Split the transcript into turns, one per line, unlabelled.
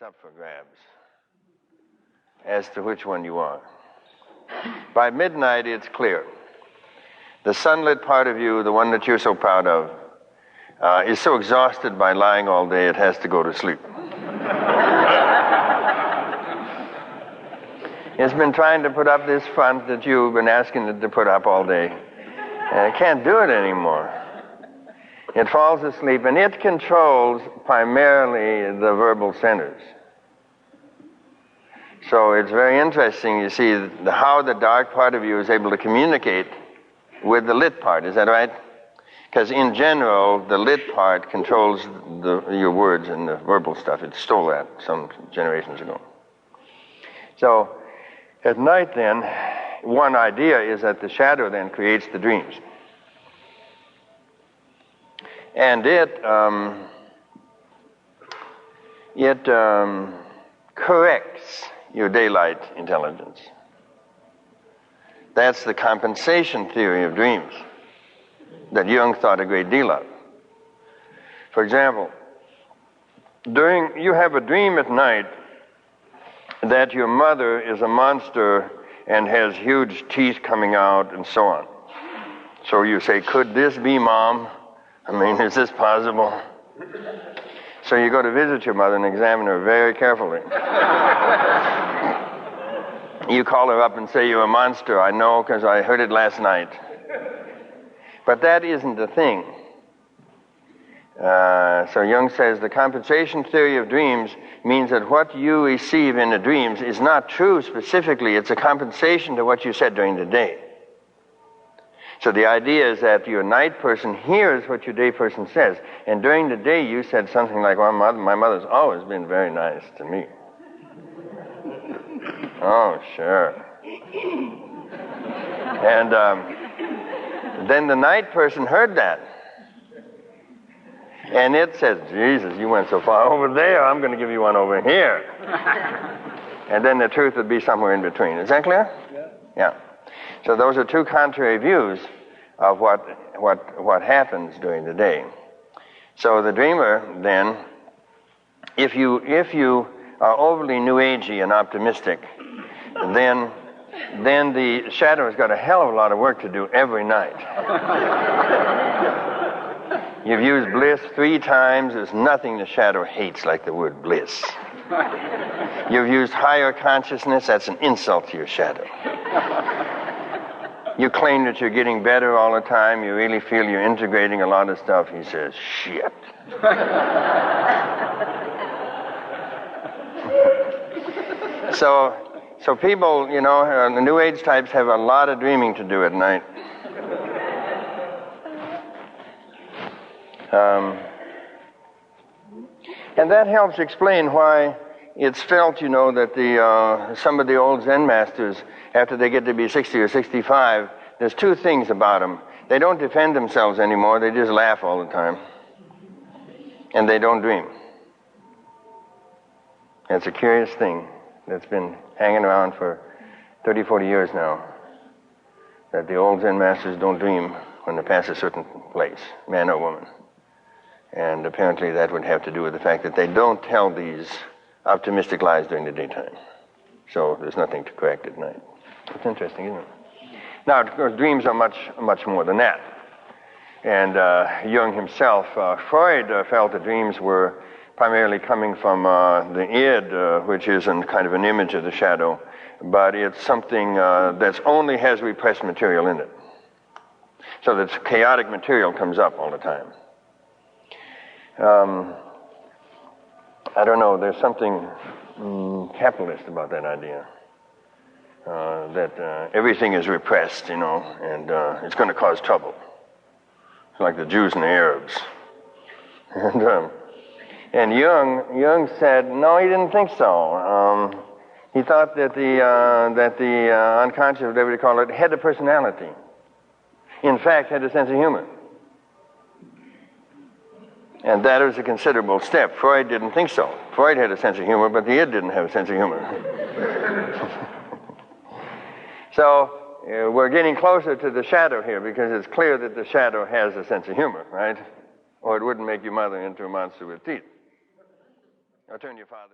up for grabs as to which one you are. By midnight, it's clear. The sunlit part of you, the one that you're so proud of, is so exhausted by lying all day it has to go to sleep. It's been trying to put up this front that you've been asking it to put up all day. And it can't do it anymore. It falls asleep, and it controls primarily the verbal centers. So it's very interesting, you see, how the dark part of you is able to communicate with the lit part. Is that right? Because in general, the lit part controls your words and the verbal stuff. It stole that some generations ago. So at night then, one idea is that the shadow then creates the dreams. And it corrects your daylight intelligence. That's the compensation theory of dreams that Jung thought a great deal of. For example, you have a dream at night that your mother is a monster and has huge teeth coming out and so on. So you say, could this be Mom? I mean, is this possible? So you go to visit your mother and examine her very carefully. You call her up and say, you're a monster. I know because I heard it last night. But that isn't the thing. So Jung says the compensation theory of dreams means that what you receive in the dreams is not true specifically. It's a compensation to what you said during the day. So the idea is that your night person hears what your day person says. And during the day you said something like, well, my mother's always been very nice to me. Oh, sure. And then the night person heard that. And it says, Jesus, you went so far over there, I'm going to give you one over here. And then the truth would be somewhere in between. Is that clear? Yeah. So those are two contrary views of what happens during the day. So the dreamer, then, if you are overly new agey and optimistic, then the shadow has got a hell of a lot of work to do every night. You've used bliss 3 times. There's nothing the shadow hates like the word bliss. You've used higher consciousness. That's an insult to your shadow. You claim that you're getting better all the time. You really feel you're integrating a lot of stuff. He says, shit. So people, the New Age types have a lot of dreaming to do at night. And that helps explain why it's felt, that some of the old Zen masters, after they get to be 60 or 65, there's 2 things about them. They don't defend themselves anymore. They just laugh all the time. And they don't dream. That's a curious thing that's been hanging around for 30, 40 years now, that the old Zen masters don't dream when they pass a certain place, man or woman. And apparently that would have to do with the fact that they don't tell these optimistic lies during the daytime. So there's nothing to correct at night. It's interesting, isn't it? Now, of course, dreams are much, much more than that. And Jung himself, Freud felt that dreams were primarily coming from the id, which is kind of an image of the shadow, but it's something that only has repressed material in it. So that chaotic material comes up all the time. I don't know, there's something capitalist about that idea. That everything is repressed, and it's going to cause trouble. It's like the Jews and the Arabs. And Jung said, no, he didn't think so. He thought that the unconscious, whatever you call it, had a personality. In fact, had a sense of humor. And that was a considerable step. Freud didn't think so. Freud had a sense of humor, but the id didn't have a sense of humor. So we're getting closer to the shadow here because it's clear that the shadow has a sense of humor, right? Or it wouldn't make your mother into a monster with teeth. Or turn your father